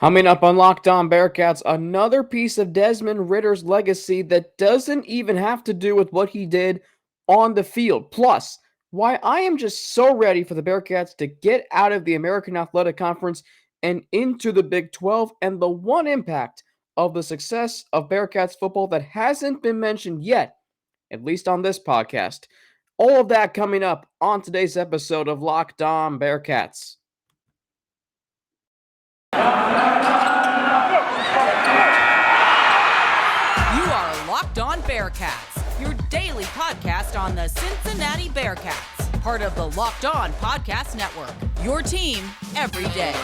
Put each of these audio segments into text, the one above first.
Coming up on Locked On Bearcats, another piece of Desmond Ridder's legacy that doesn't even have to do with what he did on the field. Plus, why I am just so ready for the Bearcats to get out of the American Athletic Conference and into the Big 12, and the one impact of the success of Bearcats football that hasn't been mentioned yet, at least on this podcast. All of that coming up on today's episode of Locked On Bearcats. You are Locked On Bearcats, your daily podcast on the Cincinnati Bearcats, part of the Locked On Podcast Network, your team every day.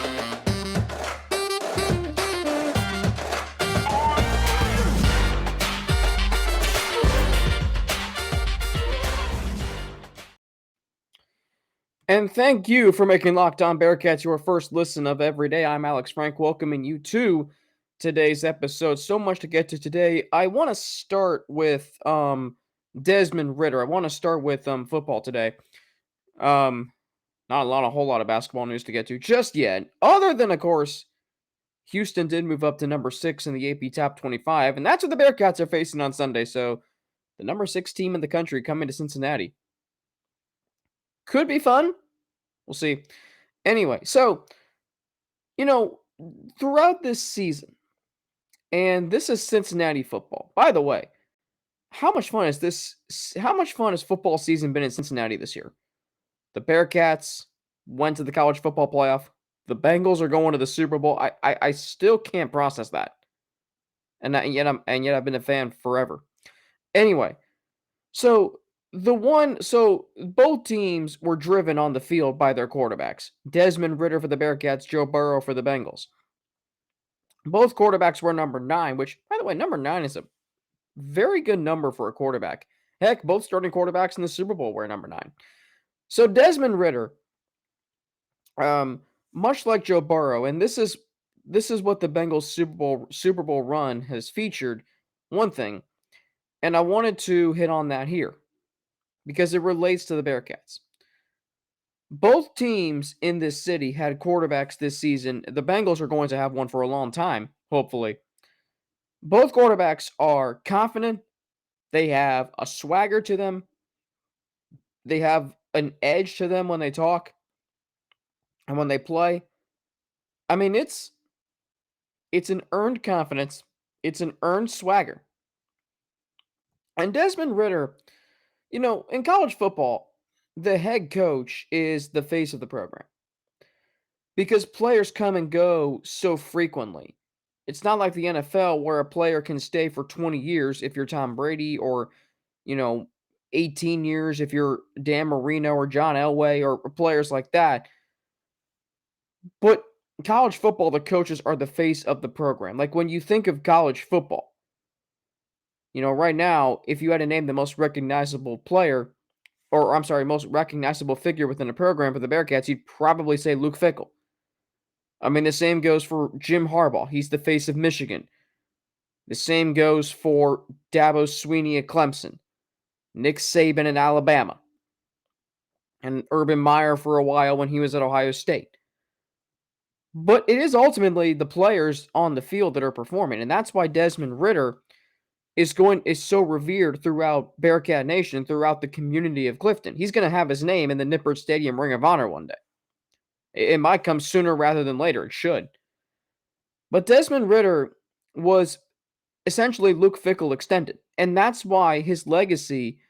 And thank you for making Locked On Bearcats your first listen of every day. I'm Alex Frank, welcoming you to today's episode. So much to get to today. I want to start with Desmond Ridder. I want to start with football today. Not a whole lot of basketball news to get to just yet. Other than, of course, Houston did move up to number 6 in the AP Top 25, and that's what the Bearcats are facing on Sunday. So the number 6 team in the country coming to Cincinnati. Could be fun. We'll see. Anyway, so, throughout this season, and this is Cincinnati football. By the way, how much fun has football season been in Cincinnati this year? The Bearcats went to the college football playoff. The Bengals are going to the Super Bowl. I still can't process that. And yet I've been a fan forever. Anyway, so both teams were driven on the field by their quarterbacks. Desmond Ridder for the Bearcats, Joe Burrow for the Bengals. Both quarterbacks were number 9, which, by the way, number 9 is a very good number for a quarterback. Heck, both starting quarterbacks in the Super Bowl were number 9. So Desmond Ridder, much like Joe Burrow, and this is what the Bengals Super Bowl run has featured. One thing, and I wanted to hit on that here because it relates to the Bearcats. Both teams in this city had quarterbacks this season. The Bengals are going to have one for a long time, hopefully. Both quarterbacks are confident. They have a swagger to them. They have an edge to them when they talk and when they play. I mean, it's an earned confidence. It's an earned swagger. And Desmond Ridder, in college football, the head coach is the face of the program because players come and go so frequently. It's not like the NFL where a player can stay for 20 years if you're Tom Brady or, 18 years if you're Dan Marino or John Elway or players like that. But college football, the coaches are the face of the program. Like when you think of college football, right now, if you had to name the most recognizable player, or I'm sorry, most recognizable figure within a program for the Bearcats, you'd probably say Luke Fickell. I mean, the same goes for Jim Harbaugh. He's the face of Michigan. The same goes for Dabo Swinney at Clemson, Nick Saban at Alabama, and Urban Meyer for a while when he was at Ohio State. But it is ultimately the players on the field that are performing, and that's why Desmond Ridder is so revered throughout Bearcat Nation, throughout the community of Clifton. He's going to have his name in the Nippert Stadium Ring of Honor one day. It might come sooner rather than later. It should. But Desmond Ridder was essentially Luke Fickell extended, and that's why his legacy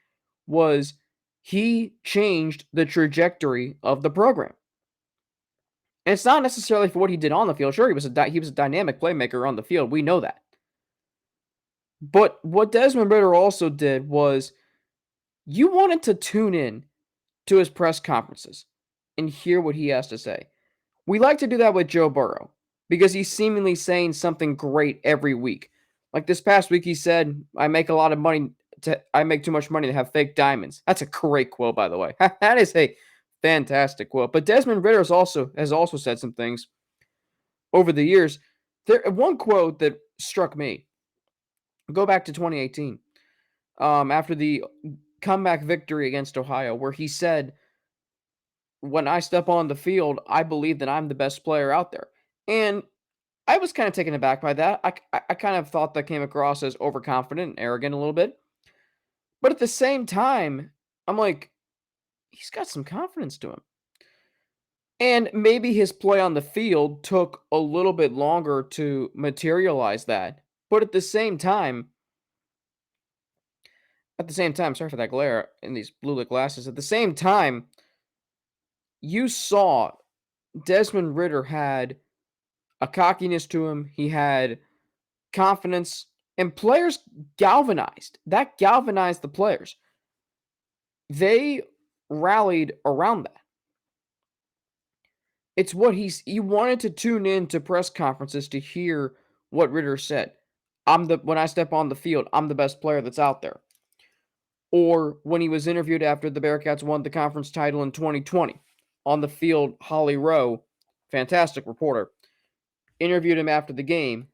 was he changed the trajectory of the program. And it's not necessarily for what he did on the field. Sure, he was a dynamic playmaker on the field. We know that. But what Desmond Ridder also did was you wanted to tune in to his press conferences and hear what he has to say. We like to do that with Joe Burrow because he's seemingly saying something great every week. Like this past week, he said, I make too much money to have fake diamonds. That's a great quote, by the way. That is a fantastic quote. But Desmond Ridder has also said some things over the years. One quote that struck me. Go back to 2018, after the comeback victory against Ohio, where he said, when I step on the field, I believe that I'm the best player out there. And I was kind of taken aback by that. I kind of thought that came across as overconfident and arrogant a little bit. But at the same time, I'm like, he's got some confidence to him. And maybe his play on the field took a little bit longer to materialize that. But at the same time, sorry for that glare in these blue lit glasses. At the same time, you saw Desmond Ridder had a cockiness to him. He had confidence, and players galvanized. That galvanized the players. They rallied around that. It's what you wanted to tune in to press conferences to hear what Ridder said. When I step on the field, I'm the best player that's out there. Or when he was interviewed after the Bearcats won the conference title in 2020 on the field, Holly Rowe, fantastic reporter, interviewed him after the game,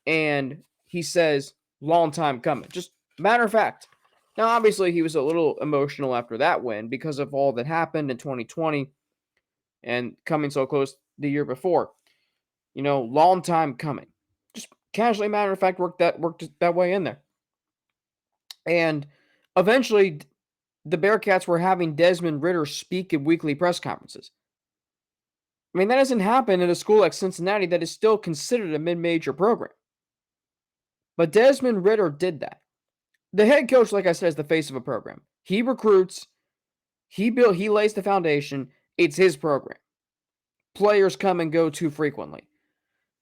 and he says, long time coming. Just matter of fact. Now, obviously, he was a little emotional after that win because of all that happened in 2020 and coming so close the year before. Long time coming. Just casually, matter of fact, worked that way in there. And eventually, the Bearcats were having Desmond Ridder speak at weekly press conferences. I mean, that doesn't happen at a school like Cincinnati that is still considered a mid-major program. But Desmond Ridder did that. The head coach, like I said, is the face of a program. He recruits, he lays the foundation. It's his program. Players come and go too frequently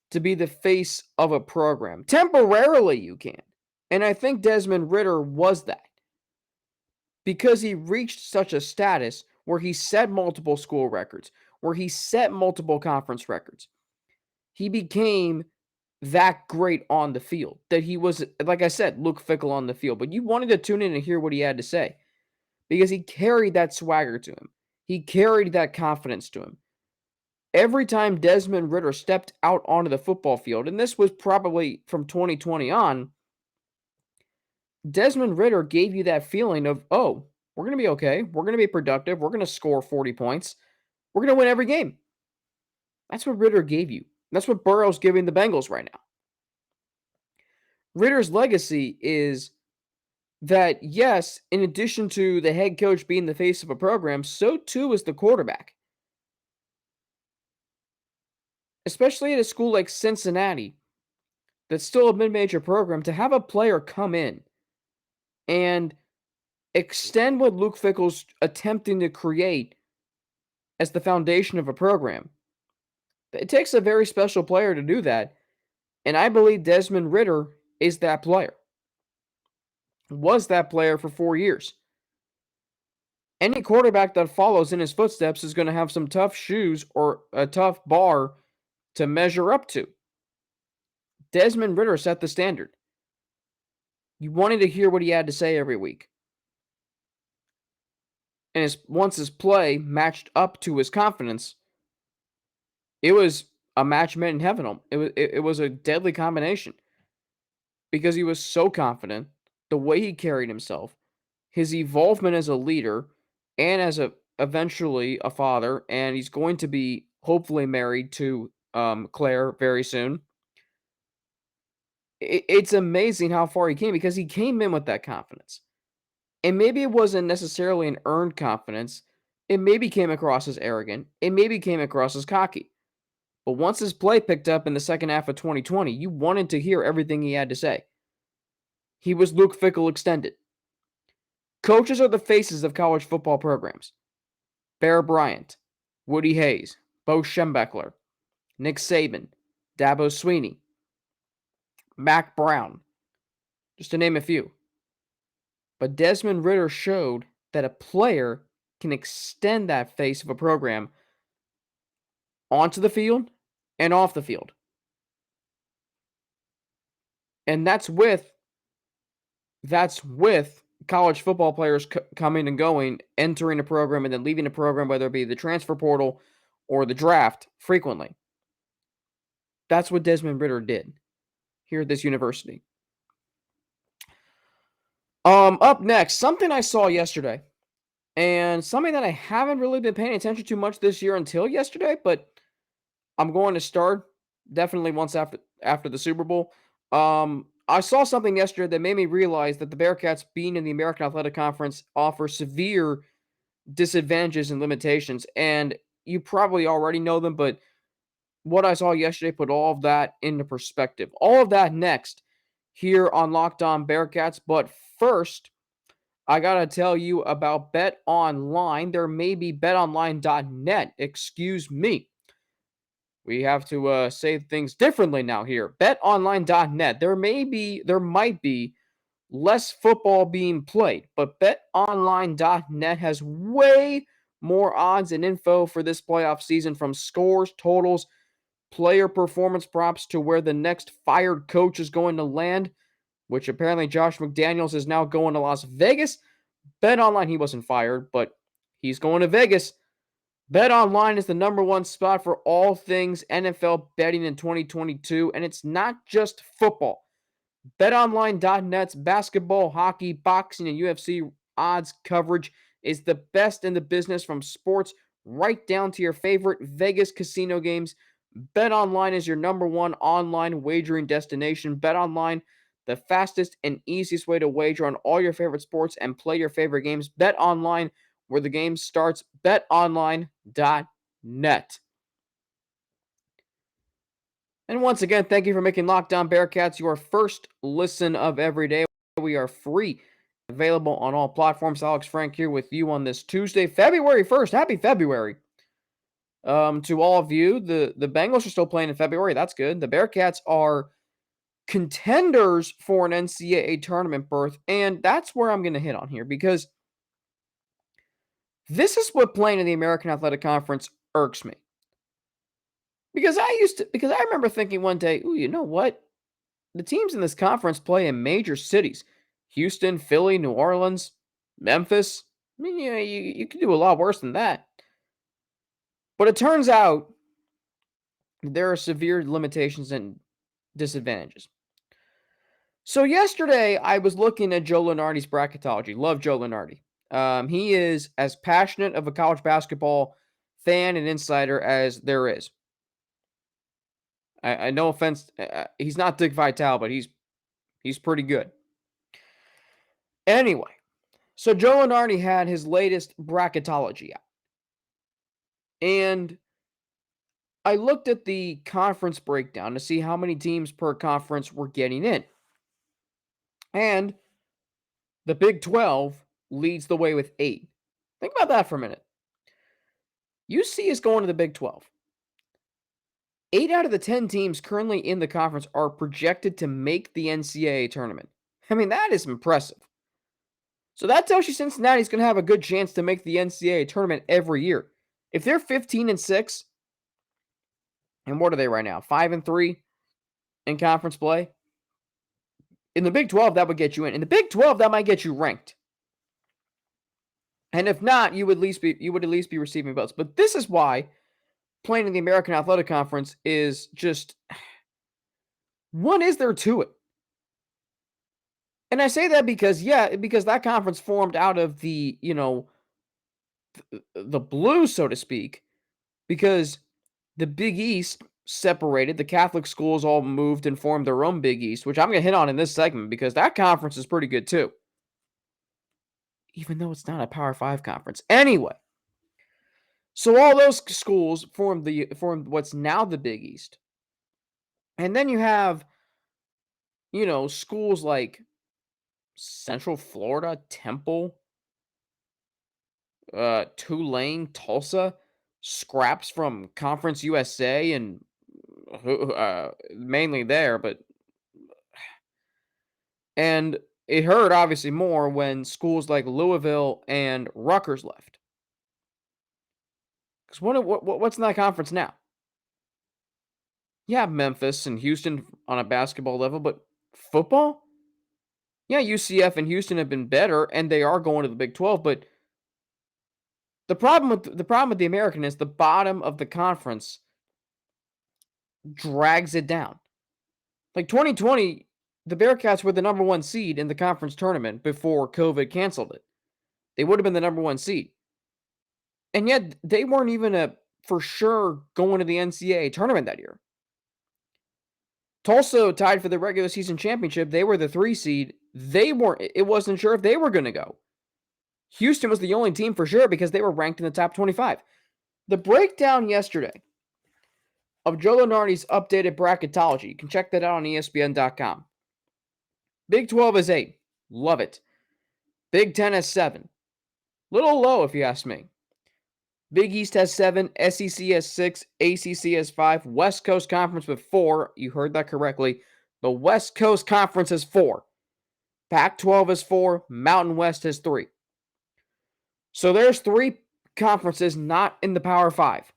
to be the face of a program. Temporarily, you can. And I think Desmond Ridder was that. Because he reached such a status where he set multiple school records, where he set multiple conference records. He became that great on the field that he was, like I said, Luke Fickell on the field. But you wanted to tune in and hear what he had to say because he carried that swagger to him. He carried that confidence to him. Every time Desmond Ridder stepped out onto the football field, and this was probably from 2020 on, Desmond Ridder gave you that feeling of, oh, we're going to be okay. We're going to be productive. We're going to score 40 points. We're going to win every game. That's what Ridder gave you. That's what Burrow's giving the Bengals right now. Ridder's legacy is that, yes, in addition to the head coach being the face of a program, so too is the quarterback. Especially at a school like Cincinnati, that's still a mid-major program, to have a player come in and extend what Luke Fickell's attempting to create as the foundation of a program. It takes a very special player to do that, and I believe Desmond Ridder is that player. Was that player for 4 years. Any quarterback that follows in his footsteps is going to have some tough shoes or a tough bar to measure up to. Desmond Ridder set the standard. You wanted to hear what he had to say every week. And once his play matched up to his confidence, it was a match made in heaven. It was a deadly combination because he was so confident, the way he carried himself, his evolvement as a leader, and as eventually a father, and he's going to be hopefully married to Claire very soon. It's amazing how far he came because he came in with that confidence. And maybe it wasn't necessarily an earned confidence. It maybe came across as arrogant. It maybe came across as cocky. But once his play picked up in the second half of 2020, you wanted to hear everything he had to say. He was Luke Fickell extended. Coaches are the faces of college football programs. Bear Bryant, Woody Hayes, Bo Schembechler, Nick Saban, Dabo Swinney, Mac Brown, just to name a few. But Desmond Ridder showed that a player can extend that face of a program onto the field and off the field. And that's with college football players coming and going, entering a program and then leaving a program, whether it be the transfer portal or the draft, frequently. That's what Desmond Ridder did here at this university. Up next, something I saw yesterday, and something that I haven't really been paying attention to much this year until yesterday, but I'm going to start definitely once after the Super Bowl. I saw something yesterday that made me realize that the Bearcats being in the American Athletic Conference offer severe disadvantages and limitations, and you probably already know them, but what I saw yesterday put all of that into perspective. All of that next here on Locked On Bearcats, but first, I gotta tell you about Bet Online. There may be betonline.net. Excuse me. We have to say things differently now here. BetOnline.net. There might be less football being played, but BetOnline.net has way more odds and info for this playoff season, from scores, totals, player performance props to where the next fired coach is going to land, which apparently Josh McDaniels is now going to Las Vegas. BetOnline, he wasn't fired, but he's going to Vegas. BetOnline is the number one spot for all things NFL betting in 2022, and it's not just football. BetOnline.net's basketball, hockey, boxing, and UFC odds coverage is the best in the business, from sports right down to your favorite Vegas casino games. BetOnline is your number one online wagering destination. BetOnline, the fastest and easiest way to wager on all your favorite sports and play your favorite games. BetOnline, where the game starts. BetOnline.net. And once again, thank you for making Locked On Bearcats your first listen of every day. We are free, available on all platforms. Alex Frank here with you on this Tuesday, February 1st. Happy February. To all of you, the Bengals are still playing in February. That's good. The Bearcats are contenders for an NCAA tournament berth, and that's where I'm going to hit on here, because this is what playing in the American Athletic Conference irks me. Because I remember thinking one day, ooh, you know what? The teams in this conference play in major cities: Houston, Philly, New Orleans, Memphis. I mean, you can do a lot worse than that. But it turns out there are severe limitations and disadvantages. So yesterday, I was looking at Joe Lunardi's bracketology. Love Joe Lunardi. He is as passionate of a college basketball fan and insider as there is. I no offense, he's not Dick Vitale, but he's pretty good. Anyway, so Joe Lunardi had his latest bracketology out, and I looked at the conference breakdown to see how many teams per conference were getting in. And the Big 12 leads the way with 8. Think about that for a minute. UC is going to the Big 12. 8 out of the 10 teams currently in the conference are projected to make the NCAA tournament. I mean, that is impressive. So that tells you Cincinnati's going to have a good chance to make the NCAA tournament every year. If they're 15-6, and what are they right now? 5-3 in conference play. In the Big 12, that would get you in. In the Big 12, that might get you ranked. And if not, you would at least be receiving votes. But this is why playing in the American Athletic Conference is just, what is there to it? And I say that because that conference formed out of the blue, so to speak, because the Big East separated. The Catholic schools all moved and formed their own Big East, which I'm going to hit on in this segment because that conference is pretty good too, even though it's not a Power 5 conference. Anyway, so all those schools formed what's now the Big East. And then you have, schools like Central Florida, Temple, Tulane, Tulsa, scraps from Conference USA, and mainly there, and it hurt obviously more when schools like Louisville and Rutgers left. Because what's in that conference now? Yeah, Memphis and Houston on a basketball level, but football? Yeah, UCF and Houston have been better, and they are going to the Big 12. But the problem with the American is the bottom of the conference drags it down. Like 2020, the Bearcats were the number one seed in the conference tournament before COVID canceled it. They would have been the number one seed. And yet they weren't even for sure going to the NCAA tournament that year. Tulsa tied for the regular season championship. They were the 3 seed. It wasn't sure if they were going to go. Houston was the only team for sure because they were ranked in the top 25. The breakdown yesterday of Joe Lunardi's updated bracketology, you can check that out on ESPN.com. Big 12 is 8. Love it. Big 10 has 7. Little low if you ask me. Big East has 7, SEC has 6, ACC has 5, West Coast Conference with 4. You heard that correctly. The West Coast Conference has 4. Pac-12 has 4, Mountain West has 3. So there's 3 conferences not in the Power 5,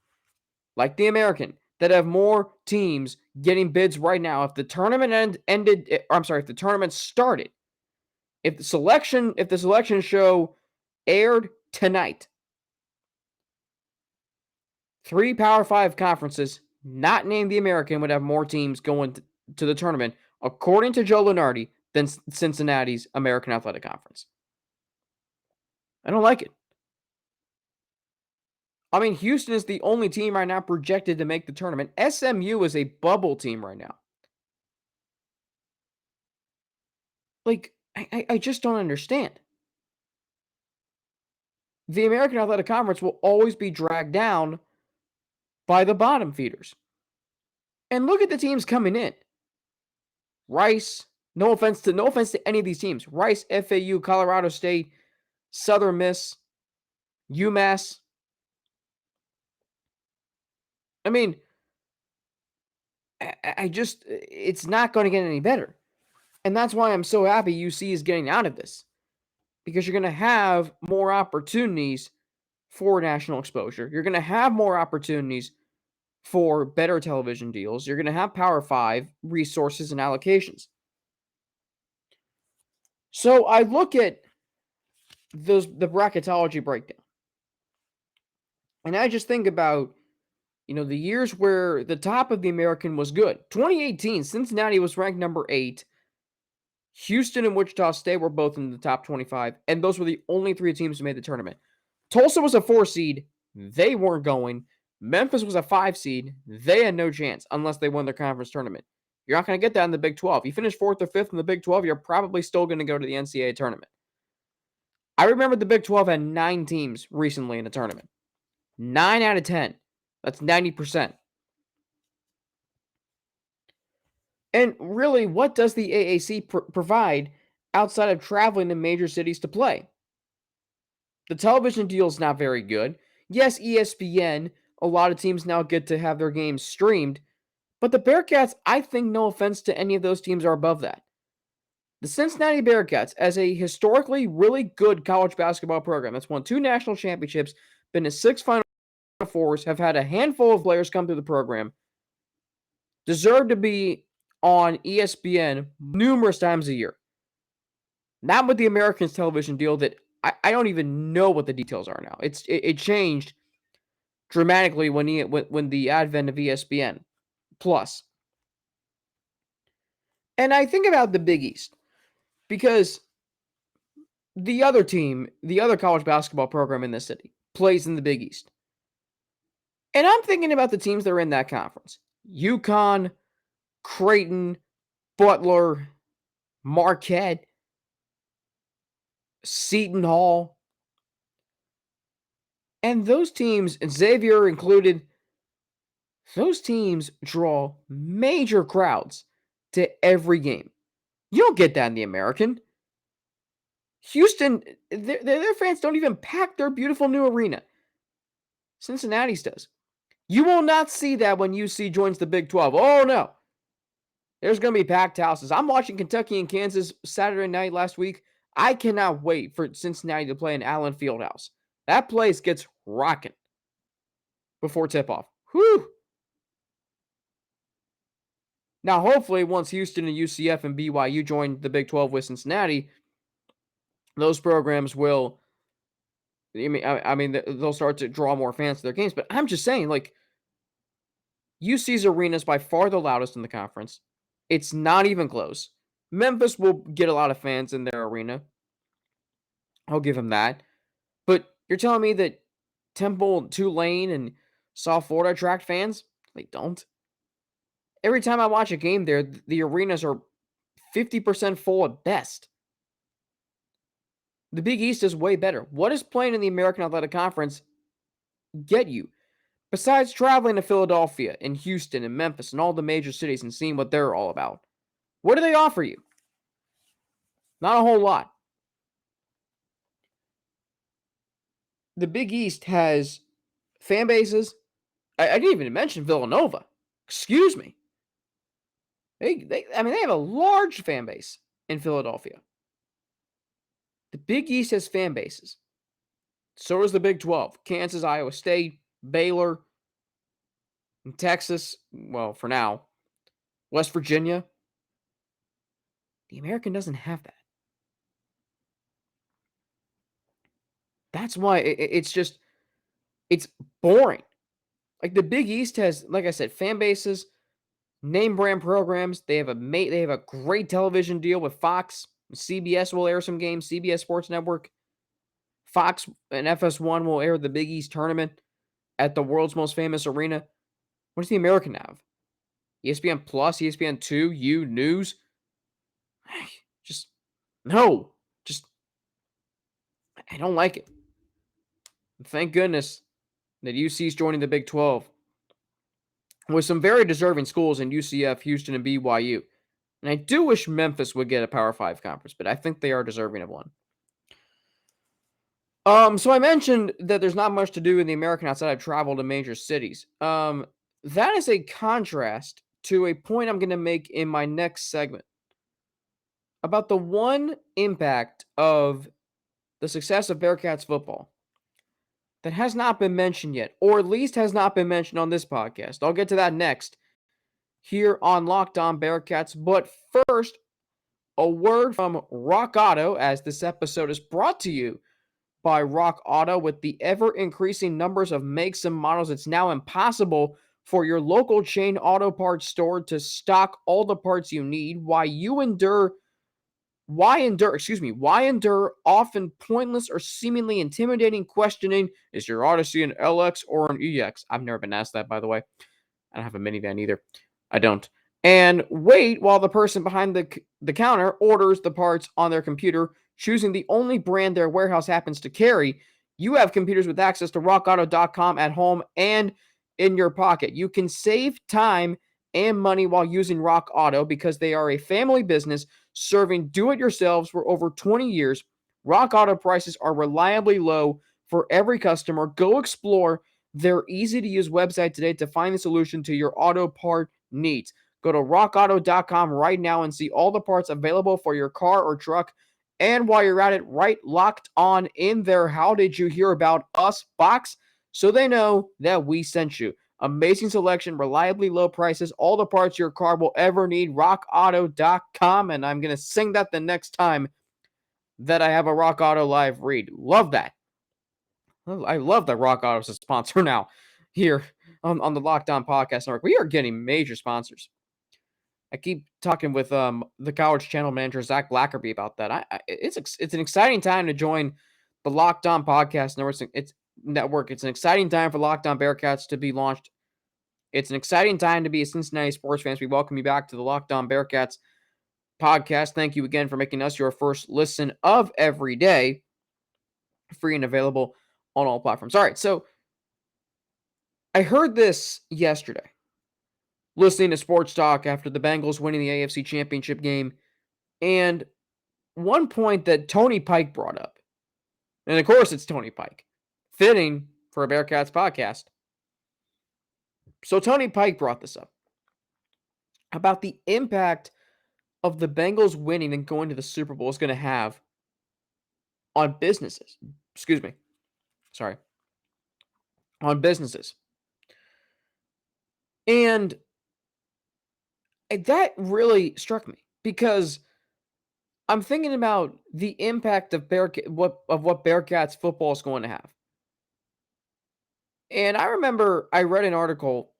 like the American, that have more teams getting bids right now. If the tournament if the tournament started, if the selection show aired tonight, 3 Power 5 conferences, not named the American, would have more teams going to the tournament, according to Joe Lunardi, than Cincinnati's American Athletic Conference. I don't like it. I mean, Houston is the only team right now projected to make the tournament. SMU is a bubble team right now. Like, I just don't understand. The American Athletic Conference will always be dragged down by the bottom feeders. And look at the teams coming in. Rice, no offense to any of these teams. Rice, FAU, Colorado State, Southern Miss, UMass. I mean, it's not going to get any better. And that's why I'm so happy UC is getting out of this. Because you're going to have more opportunities for national exposure. You're going to have more opportunities for better television deals. You're going to have Power 5 resources and allocations. So I look at the bracketology breakdown. And I just think about, the years where the top of the American was good. 2018, Cincinnati was ranked number 8. Houston and Wichita State were both in the top 25, and those were the only 3 teams who made the tournament. Tulsa was a 4 seed. They weren't going. Memphis was a 5 seed. They had no chance unless they won their conference tournament. You're not going to get that in the Big 12. You finish 4th or 5th in the Big 12, you're probably still going to go to the NCAA tournament. I remember the Big 12 had 9 teams recently in the tournament. 9 out of 10. That's 90%. And really, what does the AAC provide outside of traveling to major cities to play? The television deal is not very good. Yes, ESPN, a lot of teams now get to have their games streamed, but the Bearcats, I think, no offense to any of those teams, are above that. The Cincinnati Bearcats, as a historically really good college basketball program that's won 2 national championships, been to 6 Final Fours, have had a handful of players come through the program, deserve to be on ESPN numerous times a year. Not with the Americans television deal that I don't even know what the details are now. It changed dramatically when the advent of ESPN Plus. And I think about the Big East because the other team, the other college basketball program in this city, plays in the Big East. And I'm thinking about the teams that are in that conference. UConn, Creighton, Butler, Marquette, Seton Hall. And those teams, Xavier included, those teams draw major crowds to every game. You don't get that in the American. Houston, their fans don't even pack their beautiful new arena. Cincinnati's does. You will not see that when UC joins the Big 12. Oh, no. There's going to be packed houses. I'm watching Kentucky and Kansas Saturday night last week. I cannot wait for Cincinnati to play in Allen Fieldhouse. That place gets rocking before tip-off. Whew. Now, hopefully, once Houston and UCF and BYU join the Big 12 with Cincinnati, those programs will, they'll start to draw more fans to their games. But I'm just saying, UC's arena is by far the loudest in the conference. It's not even close. Memphis will get a lot of fans in their arena. I'll give them that. But you're telling me that Temple, Tulane, and South Florida attract fans? They don't. Every time I watch a game there, the arenas are 50% full at best. The Big East is way better. What does playing in the American Athletic Conference get you? Besides traveling to Philadelphia and Houston and Memphis and all the major cities and seeing what they're all about, what do they offer you? Not a whole lot. The Big East has fan bases. I didn't even mention Villanova. Excuse me. I mean, they have a large fan base in Philadelphia. The Big East has fan bases. So does the Big 12. Kansas, Iowa State, Baylor, and Texas. Well, for now, West Virginia. The American doesn't have that. That's why it's boring. Like the Big East has, like I said, fan bases, name brand programs. They have a great television deal with Fox. CBS will air some games. CBS Sports Network. Fox and FS1 will air the Big East tournament at the world's most famous arena. What does the American have? ESPN Plus, ESPN 2, U News. Just no. Just I don't like it. Thank goodness that UC is joining the Big 12 with some very deserving schools in UCF, Houston, and BYU. And I do wish Memphis would get a Power 5 conference, but I think they are deserving of one. So I mentioned that there's not much to do in the American outside of travel to major cities. That is a contrast to a point I'm going to make in my next segment about the one impact of the success of Bearcats football that has not been mentioned yet, or at least has not been mentioned on this podcast. I'll get to that next here on Locked On Bearcats. But first, a word from Rock Auto, as this episode is brought to you by Rock Auto. With the ever-increasing numbers of makes and models, it's now impossible for your local chain auto parts store to stock all the parts you need. Why endure often pointless or seemingly intimidating questioning? Is your Odyssey an LX or an EX? I've never been asked that, by the way. I don't have a minivan either. I don't. And wait while the person behind the counter orders the parts on their computer, choosing the only brand their warehouse happens to carry. You have computers with access to rockauto.com at home and in your pocket. You can save time and money while using Rock Auto because they are a family business serving do-it-yourselves for over 20 years. Rock Auto prices are reliably low for every customer. Go explore their easy-to-use website today to find the solution to your auto part needs. Go to rockauto.com right now and see all the parts available for your car or truck. And while you're at it, write Locked On in their How Did You Hear About Us box so they know that we sent you. Amazing selection, reliably low prices, all the parts your car will ever need. rockauto.com. And I'm going to sing that the next time that I have a Rock Auto Live read. Love that. I love that Rock Auto is a sponsor now here on the Locked On Podcast Network. We are getting major sponsors. I keep talking with the college channel manager, Zach Blackerby, about that. It's an exciting time to join the Locked On Podcast Network. It's an exciting time for Locked On Bearcats to be launched. It's an exciting time to be a Cincinnati sports fan. We welcome you back to the Locked On Bearcats podcast. Thank you again for making us your first listen of every day. Free and available on all platforms. All right, so I heard this yesterday, listening to Sports Talk after the Bengals winning the AFC Championship game, and one point that Tony Pike brought up, and of course it's Tony Pike, fitting for a Bearcats podcast. So Tony Pike brought this up about the impact of the Bengals winning and going to the Super Bowl is going to have on businesses. Excuse me. Sorry. On businesses. And that really struck me because I'm thinking about the impact of what Bearcats football is going to have. And I remember I read an article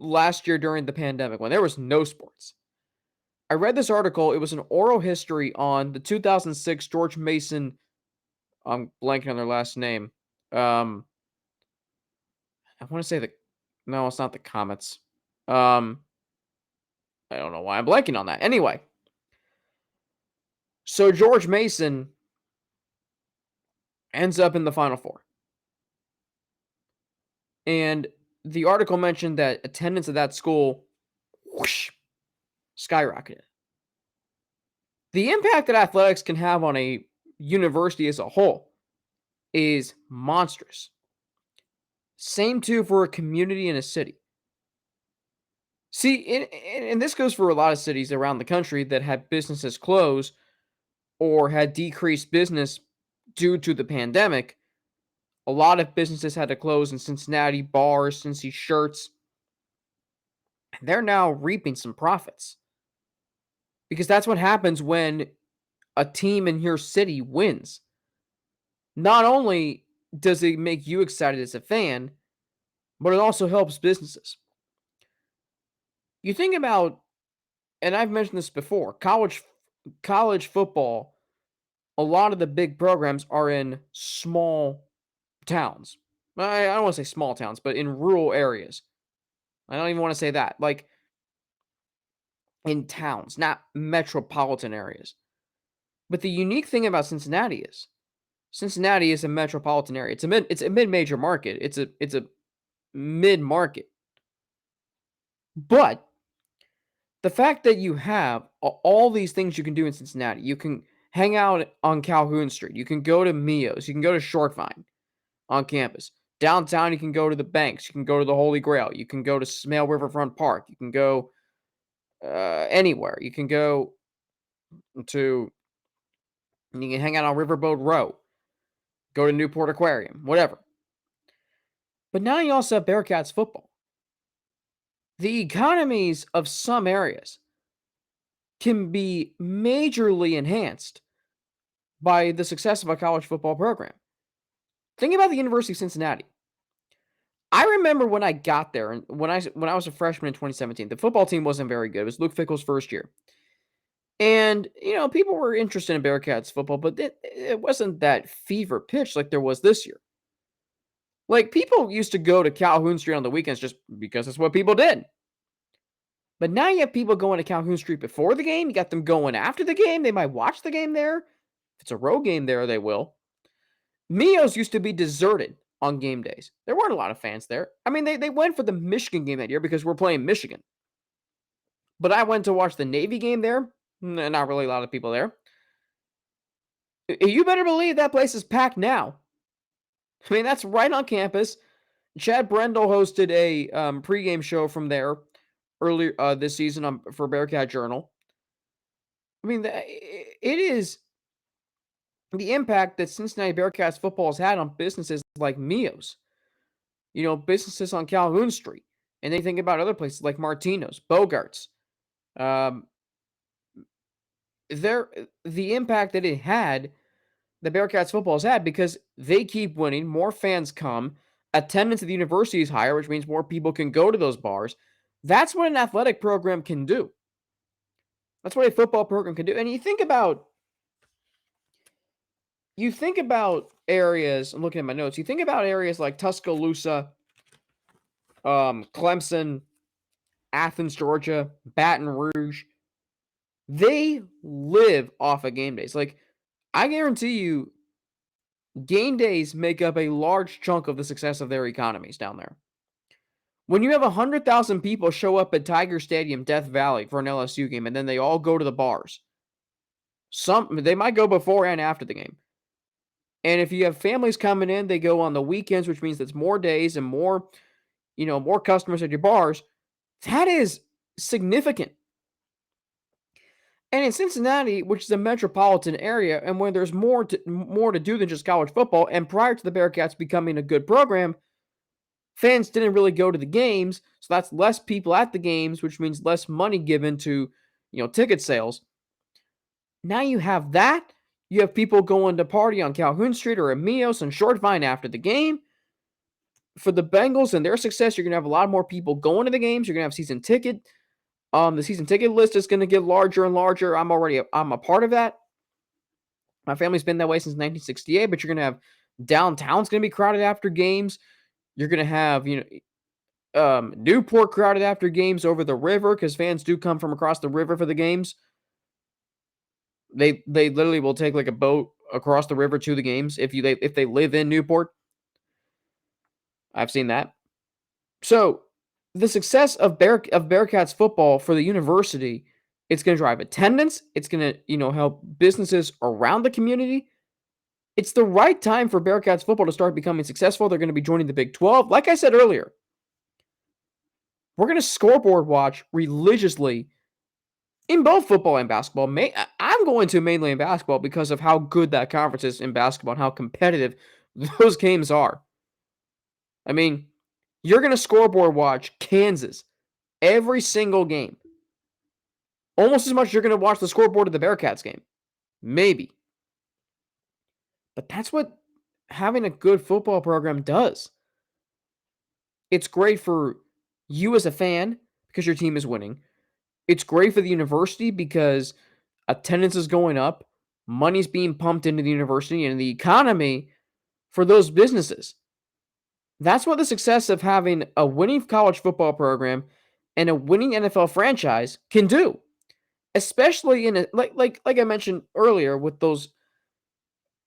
last year during the pandemic when there was no sports. I read this article. It was an oral history on the 2006 George Mason. I'm blanking on their last name. I want to say no, it's not the Comets. I don't know why I'm blanking on that. Anyway, so George Mason ends up in the Final Four. And the article mentioned that attendance at that school whoosh, skyrocketed. The impact that athletics can have on a university as a whole is monstrous. Same too for a community and a city. See, and this goes for a lot of cities around the country that had businesses close or had decreased business due to the pandemic. A lot of businesses had to close in Cincinnati, bars, Cincy shirts. And they're now reaping some profits because that's what happens when a team in your city wins. Not only does it make you excited as a fan, but it also helps businesses. You think about, and I've mentioned this before, college football, a lot of the big programs are in small towns. I don't want to say small towns, but in rural areas. I don't even want to say that. Like in towns, not metropolitan areas. But the unique thing about Cincinnati is a metropolitan area. It's a mid-major market. It's a mid-market. But the fact that you have all these things you can do in Cincinnati, you can hang out on Calhoun Street, you can go to Mio's, you can go to Shortvine on campus. Downtown, you can go to the Banks, you can go to the Holy Grail, you can go to Smale Riverfront Park, you can go anywhere. You can go to, you can hang out on Riverboat Row, go to Newport Aquarium, whatever. But now you also have Bearcats football. The economies of some areas can be majorly enhanced by the success of a college football program. Think about the University of Cincinnati. I remember when I got there, and when I was a freshman in 2017, the football team wasn't very good. It was Luke Fickell's first year. And, people were interested in Bearcats football, but it wasn't that fever pitch like there was this year. Like, people used to go to Calhoun Street on the weekends just because that's what people did. But now you have people going to Calhoun Street before the game. You got them going after the game. They might watch the game there. If it's a road game there, they will. Mio's used to be deserted on game days. There weren't a lot of fans there. I mean, they went for the Michigan game that year because we're playing Michigan. But I went to watch the Navy game there. Not really a lot of people there. You better believe that place is packed now. I mean, that's right on campus. Chad Brendel hosted a pregame show from there earlier this season for Bearcat Journal. I mean, it is the impact that Cincinnati Bearcats football has had on businesses like Mio's. Businesses on Calhoun Street. And they think about other places like Martino's, Bogart's. The impact that it had, the Bearcats football has had, because they keep winning, more fans come, attendance at the university is higher, which means more people can go to those bars. That's what an athletic program can do. That's what a football program can do. And you think about areas, I'm looking at my notes, you think about areas like Tuscaloosa, Clemson, Athens, Georgia, Baton Rouge. They live off of game days. Like, I guarantee you, game days make up a large chunk of the success of their economies down there. When you have 100,000 people show up at Tiger Stadium, Death Valley for an LSU game, and then they all go to the bars. They might go before and after the game. And if you have families coming in, they go on the weekends, which means that's more days and more customers at your bars. That is significant. And in Cincinnati, which is a metropolitan area, and where there's more to do than just college football, and prior to the Bearcats becoming a good program, fans didn't really go to the games, so that's less people at the games, which means less money given to, ticket sales. Now you have that. You have people going to party on Calhoun Street or at Mio's and Shortvine after the game. For the Bengals and their success, you're going to have a lot more people going to the games. You're going to have season ticket. The season ticket list is going to get larger and larger. I'm a part of that. My family's been that way since 1968, but you're going to have downtown's going to be crowded after games. You're going to have, Newport crowded after games over the river because fans do come from across the river for the games. They literally will take like a boat across the river to the games if they live in Newport. I've seen that. So the success of Bearcats football for the university, it's going to drive attendance. It's going to help businesses around the community. It's the right time for Bearcats football to start becoming successful. They're going to be joining the Big 12. Like I said earlier, we're going to scoreboard watch religiously in both football and basketball. I'm going to mainly in basketball because of how good that conference is in basketball and how competitive those games are. I mean, you're going to scoreboard watch Kansas every single game. Almost as much as you're going to watch the scoreboard of the Bearcats game. Maybe. But that's what having a good football program does. It's great for you as a fan because your team is winning. It's great for the university because attendance is going up, money's being pumped into the university and the economy for those businesses. That's what the success of having a winning college football program and a winning NFL franchise can do. Especially in like I mentioned earlier with those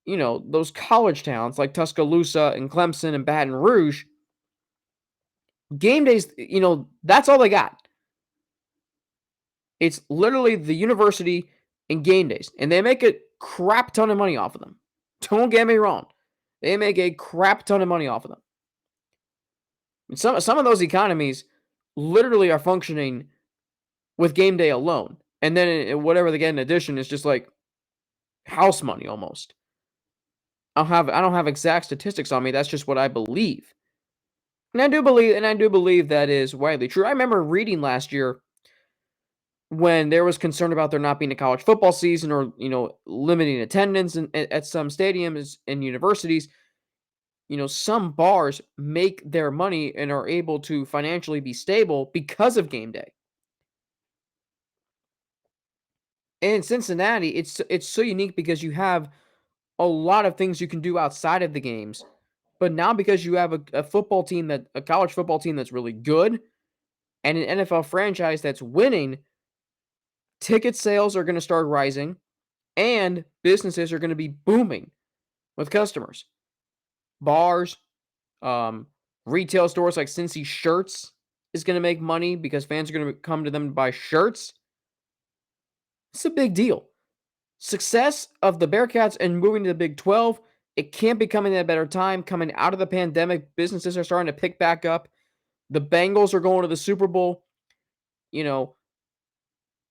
those college towns like Tuscaloosa and Clemson and Baton Rouge. Game days, that's all they got. It's literally the university and game days, and they make a crap ton of money off of them. Don't get me wrong. They make a crap ton of money off of them. And some of those economies literally are functioning with game day alone. And then whatever they get in addition is just like house money almost. I don't have exact statistics on me. That's just what I believe. And I do believe that is widely true. I remember reading last year when there was concern about there not being a college football season or, limiting attendance at some stadiums and universities, some bars make their money and are able to financially be stable because of game day. And in Cincinnati, it's so unique because you have a lot of things you can do outside of the games. But now because you have a college football team that's really good and an NFL franchise that's winning, ticket sales are going to start rising and businesses are going to be booming with customers. Bars, retail stores like Cincy Shirts is going to make money because fans are going to come to them to buy shirts. It's a big deal. Success of the Bearcats and moving to the Big 12, it can't be coming at a better time. Coming out of the pandemic, businesses are starting to pick back up. The Bengals are going to the Super Bowl.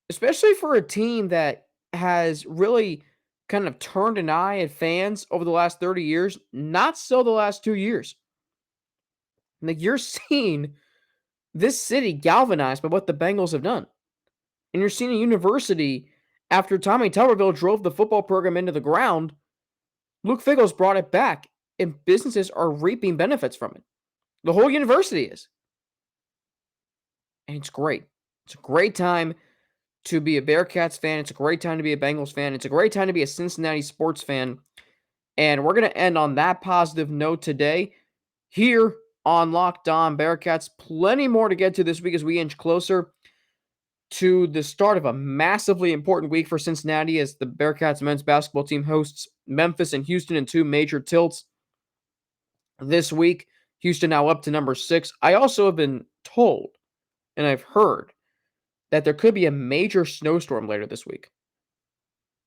Especially for a team that has really kind of turned an eye at fans over the last 30 years, not so the last 2 years. Like you're seeing this city galvanized by what the Bengals have done. And you're seeing a university, after Tommy Tuberville drove the football program into the ground, Luke Fickell's brought it back, and businesses are reaping benefits from it. The whole university is. And it's great. It's a great time to be a Bearcats fan. It's a great time to be a Bengals fan. It's a great time to be a Cincinnati sports fan. And we're going to end on that positive note today here on Locked On Bearcats. Plenty more to get to this week as we inch closer to the start of a massively important week for Cincinnati as the Bearcats men's basketball team hosts Memphis and Houston in two major tilts this week. Houston now up to number 6. I also have been told, and I've heard, that there could be a major snowstorm later this week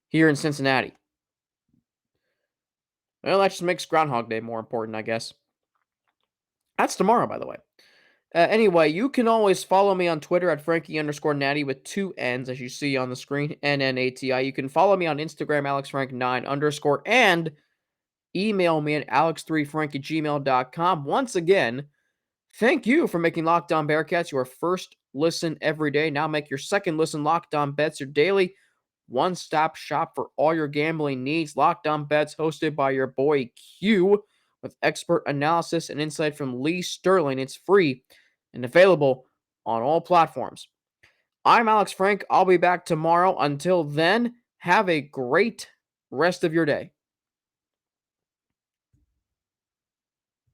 here in Cincinnati. Well, that just makes Groundhog Day more important, I guess. That's tomorrow, by the way. Anyway, you can always follow me on Twitter at Frankie_Natty with 2 N's, as you see on the screen, NNATI. You can follow me on Instagram, AlexFrank9_, and email me at alex3frank@gmail.com. Once again, thank you for making Locked On Bearcats your first listen every day. Now make your second listen Locked On Bets your daily one-stop shop for all your gambling needs. Locked On Bets hosted by your boy Q with expert analysis and insight from Lee Sterling. It's free and available on all platforms. I'm Alex Frank. I'll be back tomorrow. Until then, have a great rest of your day.